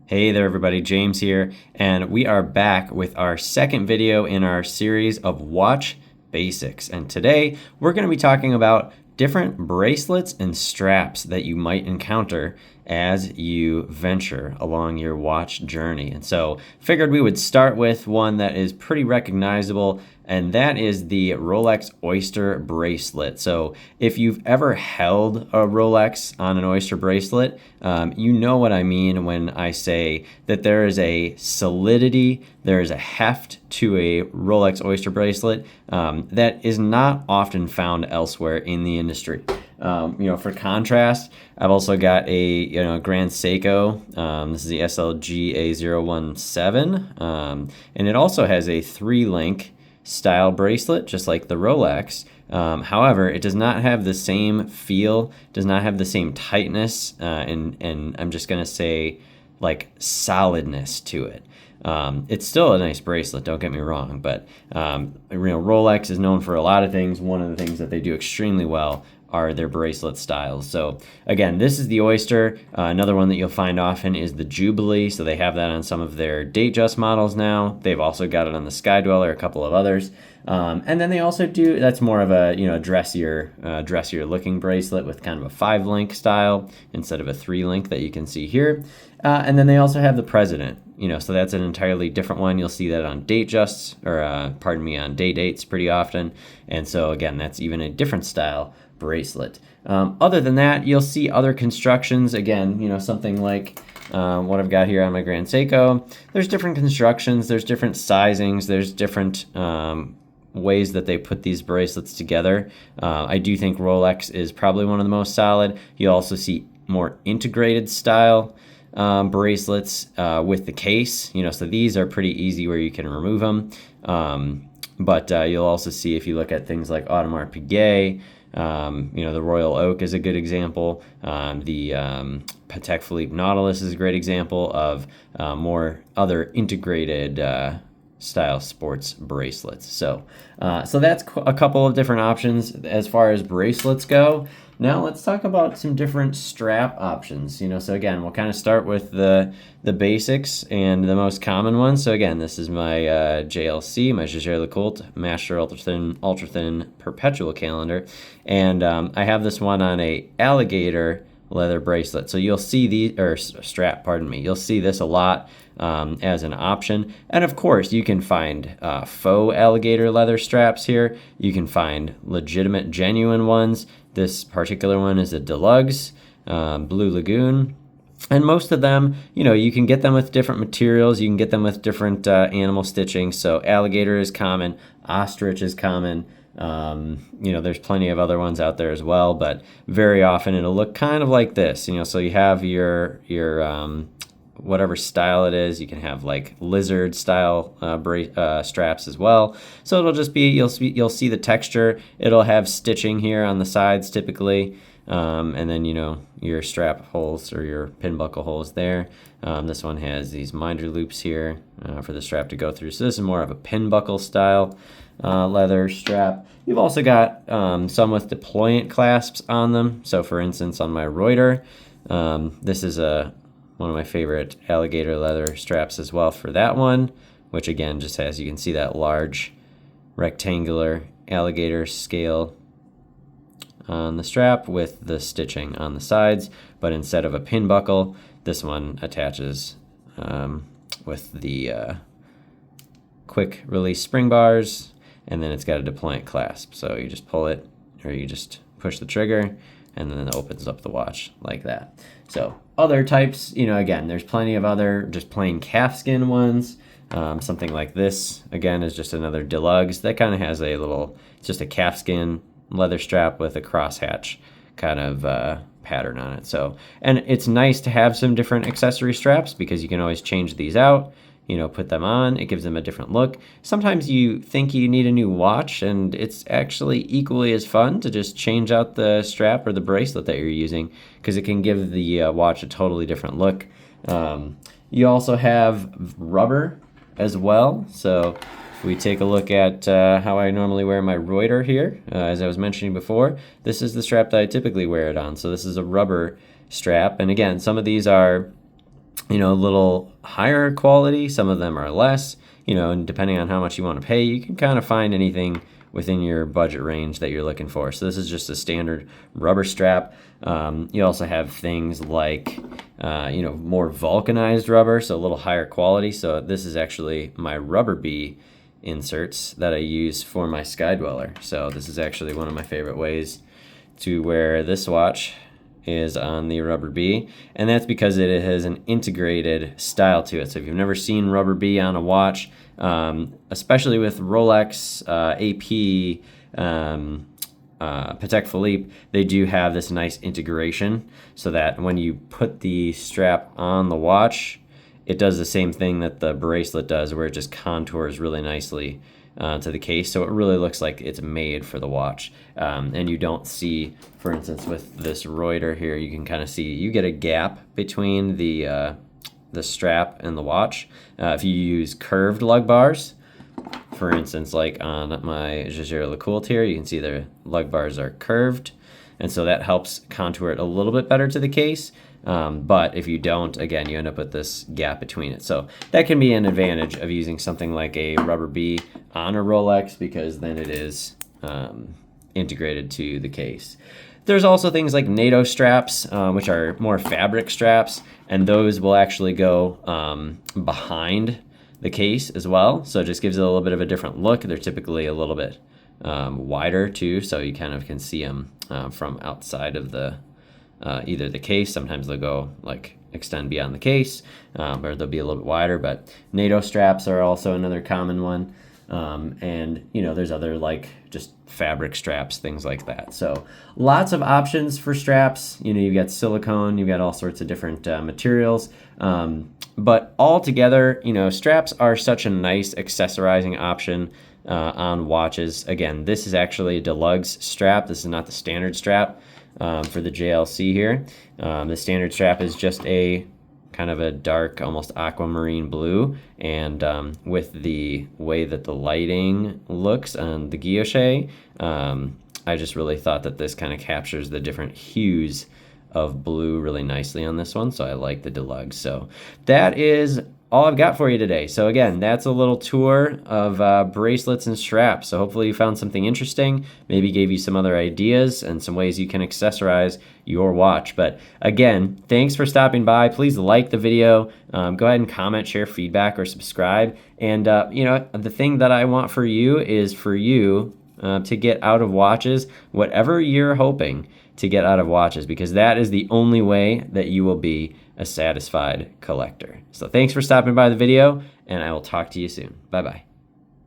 Hey there everybody, James here, and we are back with our second video in our series of watch basics. And today we're going to be talking about different bracelets and straps that you might encounter as you venture along your watch journey. And so figured we would start with one that is pretty recognizable, and that is the Rolex Oyster bracelet. So if you've ever held a Rolex on an Oyster bracelet, you know what I mean when I say that there is a solidity, there is a heft to a Rolex Oyster bracelet that is not often found elsewhere in the industry. For contrast, I've also got a Grand Seiko. This is the SLG A017, and it also has a 3-link style bracelet, just like the Rolex. However, it does not have the same feel, does not have the same tightness, and I'm just gonna say like solidness to it. It's still a nice bracelet, don't get me wrong, but Rolex is known for a lot of things. One of the things that they do extremely well are their bracelet styles. So again, this is the Oyster. Another one that you'll find often is the Jubilee. So they have that on some of their Datejust models now. They've also got it on the Sky Dweller, a couple of others. And then they also do, that's more of a dressier looking bracelet with kind of a 5-link style instead of a 3-link that you can see here. And then they also have the President, so that's an entirely different one. You'll see that on Datejusts, or on day dates pretty often. And so again, that's even a different style bracelet. Other than that, you'll see other constructions. Again, something like what I've got here on my Grand Seiko. There's different constructions, there's different sizings, there's different ways that they put these bracelets together. I do think Rolex is probably one of the most solid. You also see more integrated style bracelets with the case. So these are pretty easy where you can remove them. But you'll also see, if you look at things like Audemars Piguet, the Royal Oak is a good example. The Patek Philippe Nautilus is a great example of more other integrated style sports bracelets. So that's a couple of different options as far as bracelets go. Now let's talk about some different strap options. So again, we'll kind of start with the basics and the most common ones. So again, this is my JLC, my Jaeger-LeCoultre Master Ultra Thin Perpetual Calendar, and I have this one on a alligator leather bracelet. So you'll see strap, pardon me. You'll see this a lot as an option. And of course, you can find faux alligator leather straps here. You can find legitimate, genuine ones. This particular one is a Deluxe Blue Lagoon. And most of them, you can get them with different materials. You can get them with different animal stitching. So alligator is common, ostrich is common. There's plenty of other ones out there as well, but very often it'll look kind of like this. So you have your whatever style it is. You can have like lizard style straps as well. So it'll just be, you'll see the texture. It'll have stitching here on the sides typically, and then your strap holes or your pin buckle holes there. This one has these minder loops here for the strap to go through. So this is more of a pin buckle style leather strap. You've also got some with deployant clasps on them. So for instance, on my Reuter, this is one of my favorite alligator leather straps as well for that one, which again just has, you can see that large rectangular alligator scale on the strap with the stitching on the sides, but instead of a pin buckle, this one attaches with the quick release spring bars, and then it's got a deployant clasp. So you just pull it, or you just push the trigger, and then it opens up the watch like that. So other types, again, there's plenty of other just plain calfskin ones. Something like this, again, is just another Deluxe that kind of has it's just a calfskin leather strap with a crosshatch kind of pattern on it. So, and it's nice to have some different accessory straps because you can always change these out. Put them on, it gives them a different look. Sometimes you think you need a new watch, and it's actually equally as fun to just change out the strap or the bracelet that you're using, because it can give the watch a totally different look. You also have rubber as well. So if we take a look at how I normally wear my Reuter here, as I was mentioning before, this is the strap that I typically wear it on. So this is a rubber strap, and again, some of these are a little higher quality. Some of them are less, and depending on how much you want to pay, you can kind of find anything within your budget range that you're looking for. So this is just a standard rubber strap. You also have things like, more vulcanized rubber, so a little higher quality. So this is actually my rubber bee inserts that I use for my Sky Dweller. So this is actually one of my favorite ways to wear this watch is on the rubber bee, and that's because it has an integrated style to it. So if you've never seen rubber bee on a watch, especially with Rolex, AP, Patek Philippe, they do have this nice integration so that when you put the strap on the watch, it does the same thing that the bracelet does, where it just contours really nicely to the case, so it really looks like it's made for the watch. And you don't see, for instance, with this Reuter here, you can kind of see you get a gap between the strap and the watch. If you use curved lug bars, for instance, like on my Jaeger LeCoultre here, you can see the lug bars are curved, and so that helps contour it a little bit better to the case. But if you don't, again, you end up with this gap between it. So that can be an advantage of using something like a rubber bee on a Rolex, because then it is integrated to the case. There's also things like NATO straps, which are more fabric straps, and those will actually go behind the case as well. So it just gives it a little bit of a different look. They're typically a little bit wider too, so you kind of can see them from outside of the either the case. Sometimes they'll go like extend beyond the case, or they'll be a little bit wider, but NATO straps are also another common one. And there's other like just fabric straps, things like that. So lots of options for straps. You've got silicone, you've got all sorts of different materials. But all together, straps are such a nice accessorizing option on watches. Again, this is actually a deluxe strap. This is not the standard strap for the JLC here. The standard strap is just a kind of a dark, almost aquamarine blue, and with the way that the lighting looks on the guilloche, I just really thought that this kind of captures the different hues of blue really nicely on this one, so I like the deluxe. So that is all I've got for you today. So again, that's a little tour of bracelets and straps. So hopefully you found something interesting, maybe gave you some other ideas and some ways you can accessorize your watch. But again, thanks for stopping by. Please like the video. Go ahead and comment, share feedback, or subscribe. And the thing that I want for you is for you to get out of watches whatever you're hoping to get out of watches, because that is the only way that you will be a satisfied collector. So thanks for stopping by the video, and I will talk to you soon. Bye-bye.